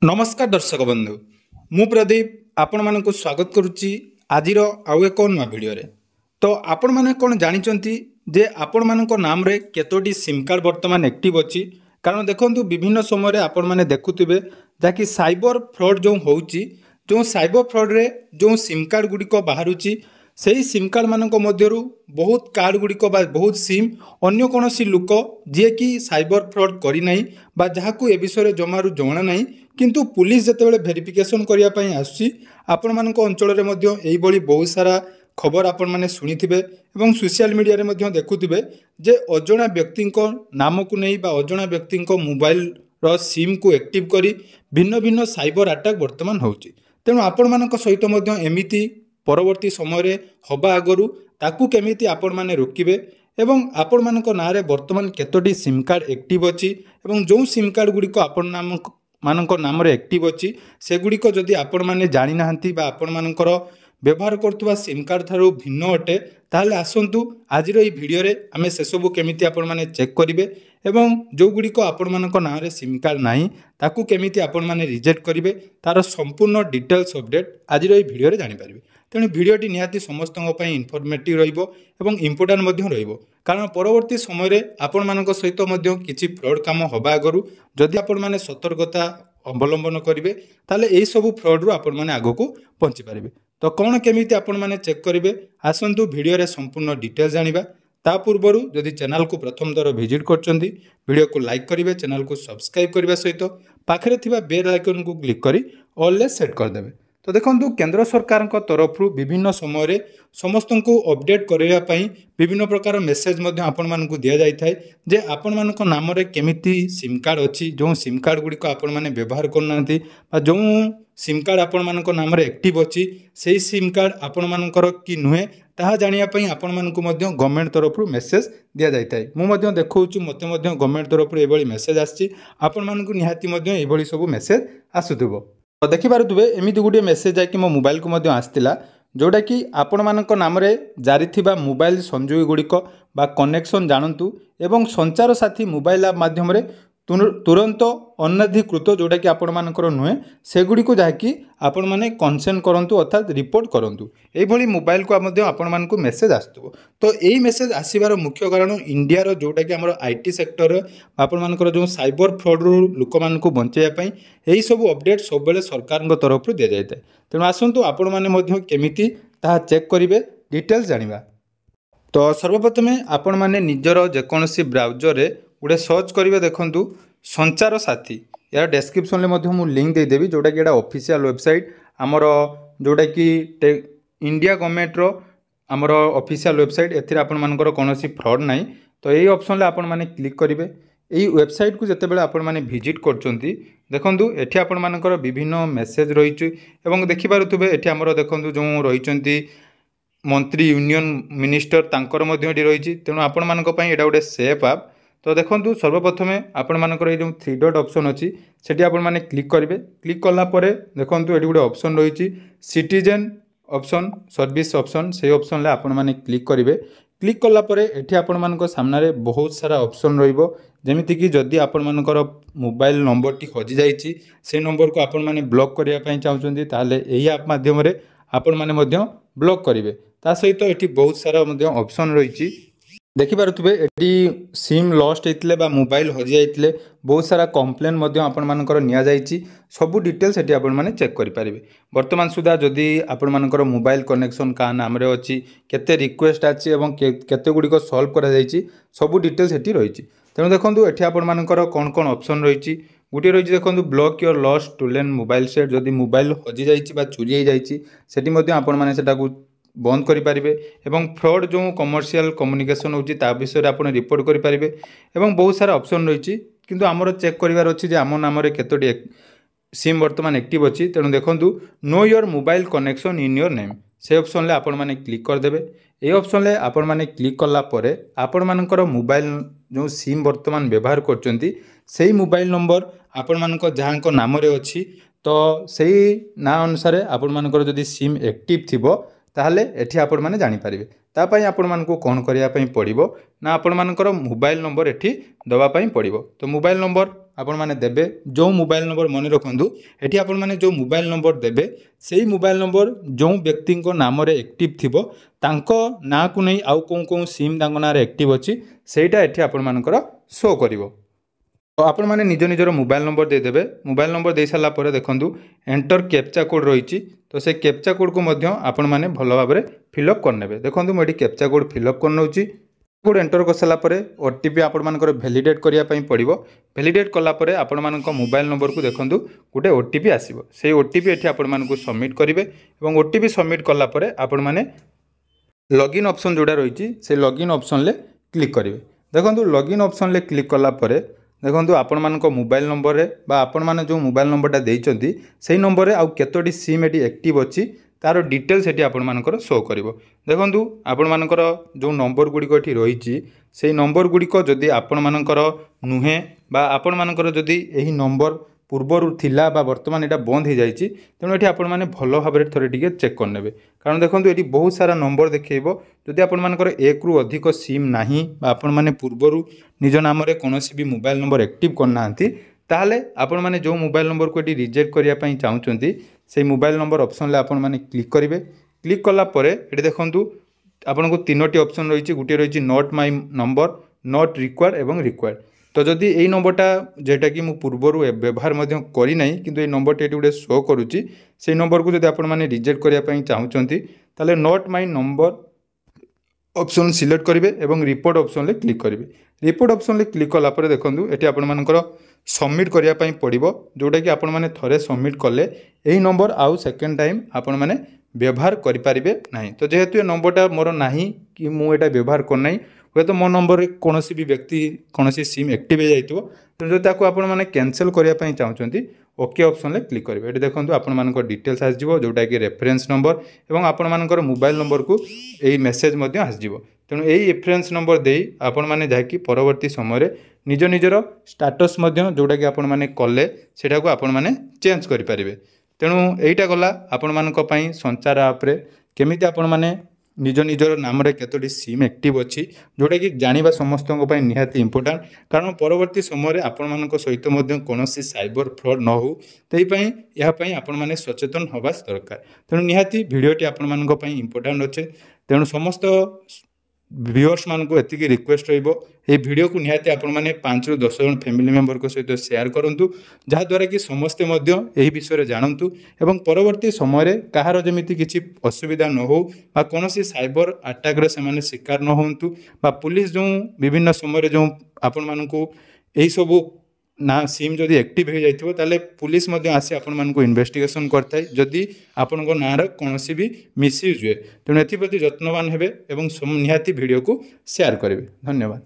नमस्कार दर्शक बंधु मु प्रदीप आपण मानक स्वागत करुच्ची आज आउ एक नुआ भिडियो तो आपण मैंने कौन जानते जे आपण मान नाम रे केतोटी सिम कार्ड वर्तमान एक्टिव अच्छी कारण देखो विभिन्न समय आपण मैंने देखुवे जहाँकि साइबर फ्रॉड जो होची जो साइबर फ्रॉड रे जो सिम कार्ड गुड़िक बाहर से ही सिम कार्ड मानक मध्यरु बहुत कार्ड गुड़िक बहुत सिम अन्य कौन लोक जी कि साइबर फ्रॉड करना बा जहाँ को ए विषय जमारू जणा ना किंतु पुलिस जितेबाला भेरिफिकेशन करने आसूँ आपण मान अंचल में बहुत सारा खबर आपण मैंने शुणिथे और सोशल मीडिया रे देखुवे जे अजणा व्यक्ति नाम को नहीं बा अजणा व्यक्ति मोबाइल रो सिम को एक्टिव करी भिन्न भिन्न साइबर अटैक वर्तमान होची तेणु आपण मान सहित एमिति परवर्ती समय हवा आगरू ताकू केमिति आपण माने रोकिबे एवं आपण मानक नारे वर्तमान केतोटी सिम कार्ड एक्टिव अच्छी एवं जो सिम कार्ड गुड़िक आपण नाम मानक नाम रे एक्टिव अच्छी से गुड़िक जदि आपण माने जानि नाहंती बा आपण मानकर व्यवहार करथुवा सिम कार्ड थारु भिन्न अटे ताहले आसंतु आज रो ई वीडियो रे आमे से सब केमिति आपण माने चेक करिवे एवं जो गुड़िक आपण मानक नाम रे सिम कार्ड नाही ताकू केमिति आपण माने रिजेक्ट करिवे तार संपूर्ण डिटेल्स अपडेट आज रो ई वीडियो रे जानि पारिबे तेणु भिडियोटी निहाती समस्त इनफर्मेटिव रहिबो इम्पोर्टान्ट रहिबो कारण परवर्ती समय आपण मानक सहित किछि फ्रॉड काम हवा आगरू जदि आपण माने सतर्कता अवलंबन करेंगे ताले यही सब फ्रॉड रु आपण माने आगो को पहुंची पारिबे तो कौन केमिति आपण माने चेक करेंगे आसंतु वीडियो रे संपूर्ण डिटेल्स जानिबा ता पूर्व जदि चैनल को प्रथम दर विजिट करछंती वीडियो को लाइक करेंगे चैनल को सब्सक्राइब करने सहित पाखरे थिबा बेल आइकन को क्लिक करी ऑल ले सेट कर देबे। तो देखो केंद्र सरकार तरफ विभिन्न समय समस्त को अपडेट करने विभिन्न प्रकार मेसेज आपण मानक दि जाए जे आपण मानक नाम रे केमिति सिम कार्ड अच्छी जो सिम कार्ड गुड़िक आपण माने व्यवहार करना जो सिम कार्ड आपण मानक नाम रे एक्टिव अच्छी से सिम कार्ड आपण मानकर कि नुहे ताहा जानियापई आपण मानक गवर्नमेंट तरफ मेसेज दि जाए मुझे देखा मत गवर्नमेंट तरफ ये मेसेज आसी आपण मानक निहाती ये सब मेसेज आसुथिबो तो देखिपे एमती गोटे मेसेज जाकि मो मोबाइल को आसला जोटा कि आपण मानक नाम रे जारी थिबा मोबाइल संजोगी गुड़िक बा कनेक्शन जानतु एवं संचार साथी मोबाइल ऐप माध्यम रे तुरंत अनधिकृत जोटा कि आपण मानकर नुहे सेगुड़ी को जहाँकि आपण माने कनसेंट करंतु अर्थात रिपोर्ट करंतु एभली मोबाइल को आपण मानक मेसेज आसुथबो। तो यही मेसेज आसीबार मुख्य कारण इंडिया रो जोटा कि हमर आईटी सेक्टर आपण मानकर जो साइबर फ्रॉड रु लोक मानक बंचाइया पई एही सब अपडेट सब बेले सरकार तरफ रु दे जायते तेणु आसंतु आपण माने मध्य केमिति ताहा चेक करिवे डिटेल्स जानिबा। तो सर्वप्रथमे आपण माने निजर जेकोनसी ब्राउजर रे गोटे सर्च करेंगे देखूँ संचार साथी यार डेस्क्रिप्शन में मुझे लिंक देदेवी जोटा कि ऑफिशियल वेबसाइट आमर जोटा कि इंडिया गवर्नमेंट रो आमर ऑफिशियल वेबसाइट एथि आपण मानकर कौन फ्रॉड ना तो यही ऑप्शन आपण माने क्लिक करेंगे यही वेबसाइट को जितेबाला आपण माने विजिट करछंती देखंतु एठी आपण मानकर विभिन्न मेसेज रही देखिपारुथबे एठी आमर देखंतु जो रही मंत्री यूनियन मिनिस्टर तांकर मध्य रही तेणु आपण मानक पई एटा गोटे सेफ ऐप। तो देखो सर्वप्रथमे आपण मानकर ये जो 3 डॉट ऑप्शन अच्छी सेठी आपण माने क्लिक करेंगे क्लिक कला परे देखो ये गोटे ऑप्शन रही सिटीजन ऑप्शन सर्विस ऑप्शन से ऑप्शन ले आपण माने क्लिक करेंगे क्लिक कला परे एठी आपण मानक सामने बहुत सारा ऑप्शन रहिबो जेमिति कि जदि आपण मानकर मोबाइल नंबर टी हजि जाइछि से नंबर को आपण माने ब्लॉक करिया पई चाहुचंती ताले एही ऐप माध्यम रे आपण माने मध्य ब्लॉक करेंगे ता सहित एठी बहुत सारा मध्य ऑप्शन रही देखिपे ये सिम लॉस्ट होते मोबाइल हजि जाते बहुत सारा कंप्लेन आपण मानकर निया जाइछि सबू डिटेल्स ये आपण माने चेक करेंगे वर्तमान सुधा जदि आपण मानकर मोबाइल कनेक्शन का नाम रे अच्छी केते रिक्वेस्ट आछि एवं केते गुड़िक सॉल्व करा जाइछि सबू डिटेल्स ये रही तेणु देखो ये आपण मानकर कौन कौन ऑप्शन रही गोटे रही देखो block your lost stolen mobile set जदि मोबाइल हजि जाइछि चोरी हो जाइछि सेठी मध्ये आपण माने सेटाकू बंद करेंगे एवं फ्रॉड जो कमर्शियल कम्युनिकेशन होची ता विषय आप रिपोर्ट करेंगे एवं बहुत सारा ऑप्शन रही किंतु आमर चेक करार अच्छी आम नाम रे केतोटी सिम वर्तमान एक्टिव अच्छी तेणु देखूँ know your mobile connection in your name से ऑप्शन ले आपण माने क्लिक करदेवे ये ऑप्शन ले आपण माने क्लिक कला परे आपण मानकर मोबाइल जो सिम वर्तमान व्यवहार करचंती सेही मोबाइल नंबर आपण मानक जहाँ नाम रे अच्छी तो सही ना अनुसार आपण मानकर जदि सिम एक्टिव थिबो ताहले एठी आपण माने जानि पारिबे तापाई आपण मानकु कौन करिया पई पड़िबो ना आपण मानकर मोबाइल नंबर एठी दवा पई पड़िबो। तो मोबाइल नंबर आपण माने देबे, जो मोबाइल नंबर मन रखंदु एठी आपण माने जो मोबाइल नंबर देबे सेही मोबाइल नंबर जो व्यक्ति को नाम रे एक्टिव थिबो तांको ना को नै आउ कोन सिम तांको ना रे एक्टिव अछि सेटा एठी आपण मानकर शो करिवो। तो आपण माने निज निजर मोबाइल नंबर दे देबे। मोबाइल नंबर दे साला परे देखंदु एंटर कैप्चा कोड रहिछि, तो से कैप्चा कोड को मध्य आपण माने भलो भाबरे फिलअप कर नेबे। देखंदु मोडी कैप्चा कोड फिलअप कर नउछि। कोड एंटर कर साला परे ओटीपी आपण मानकर वैलिडेट करिया पई पड़िबो। वैलिडेट कला परे आपण मानकर मोबाइल नंबर को देखंदु गोटे ओटीपी आसीबो। सेही ओटीपी एठी आपण मानकु सबमिट करिवे एवं ओटीपी सबमिट कला परे आपण माने लॉगिन ऑप्शन जोड़ा रही से लॉगिन ऑप्शन ले क्लिक करेंगे। देखो लॉगिन ऑप्शन ले क्लिक कला परे देखो आपण मान मोबाइल नंबर रे बा आपण माने जो मोबाइल नंबरटा देइचंती सेही नंबर रे आउ केतोटी सिम एटी एक्टिव अछि तार डिटेल्स एटी आपण मानकर शो करिवो। देखंतु आपण मानकर जो नंबर गुड़िक एटी रही से नंबर गुड़िक जदि आपण मानकर नुहे बा आपण मानकर जदि एही नंबर पूर्वर थिला बा वर्तमान एटा बंद हो जाइए तेणु ये आपण मैंने भल भाव में थे टे चेक करने। कारण देखो ये बहुत सारा नंबर देखो जदि आपण मानकर एक रु अधिक सिम ना आपण मैंने पूर्वर निज नाम कौन भी मोबाइल नंबर एक्टिव करना ताहले आपण मैंने जो मोबाइल नंबर को ये रिजेक्ट करने चाहते से मोबाइल नंबर ऑप्शन आपण मैंने क्लिक करेंगे। क्लिक कलापर ये देखूँ आपन को तीनोटी ऑप्शन रही गोटे रही not my number, not required एवं रिक्वायर्ड। तो जदि यही नंबरटा जेटा कि मु पूर्वर व्यवहार करी नहीं किंतु ये नंबरटा ये गोटे शो करुच्ची से नंबर को जब आपण मैंने रिजेक्ट करने चाहते ताले not my number option select करेंगे और रिपोर्ट ऑप्शन ले क्लिक करेंगे। रिपोर्ट ऑप्शन ले क्लिक कलापर देखूँ ये आपण मानकर सबमिट करने पड़ो जोटा कि आपण मैंने थोड़े सबमिट कले यही नंबर आउ सेकेंड टाइम आपण मैंने व्यवहार करें ना। तो जेहेतु ये नंबरटा मोर ना कि मुझे व्यवहार करना हे तो मो नंबर कौन भी व्यक्ति कौन सिम एक्टिव हो जाइए तेणु जो आपण मैंने कैंसल करने चाहते ओके ऑप्शन ले क्लिक करेंगे। ये देखो आपण मान डिटेल्स आसो जोटा कि रेफरेंस नंबर और आपण मानकर मोबाइल नंबर को यही मेसेज आसो तेणु यही रेफरेंस नंबर दे आपण मैंने जाकि परवर्ती समय निज निजर स्टाटस जोटा कि आपण मैंने कले सेटा को आपण मैंने चेंज करें। तेणु यहीटा गला आपण मानक पई संचार आप्रे केमिति आपण माने निज निजर नाम रे केतोटी सिम एक्टिव अच्छी जोटा कि जानिबा समस्त निहाती इंपोर्टाट। कारण परवर्ती समय आपण मानक सहित कौन साइबर फ्रॉड न हो तेपाई यापाई आपण माने सचेतन हवा दरकार। तेणु निहाती भिडियोटी आपण मानक पई इंपोर्टाट अच्छे। तेणु समस्त व्यूअर्स मान को एतिकी रिक्वेस्ट रहिबो ए वीडियो को निहाती आपण माने 5 रु 10 जन फैमिली मेंबर को सहित शेयर करंतु जहा द्वारा कि समस्ते मध्य एही विषय रे जानंतु एवं परवर्ती समय रे कहार जेमिति किछि असुविधा न हो बा कोनोसी साइबर अटैक रे से माने शिकार न होंतु बा पुलिस जो विभिन्न समय रे जो आपण मानकु एही सब ना सिम जदि एक्टिव हो जाइथिबो ताले पुलिस मध्य आसी आपण मानकु इन्वेस्टिगेशन करथाय जदि आपण को नार कोनोसी भी मिसयूज हुए। तेणु एथिप्रति यत्नवान हेबे एवं निहाती वीडियो को शेयर करेंगे। धन्यवाद।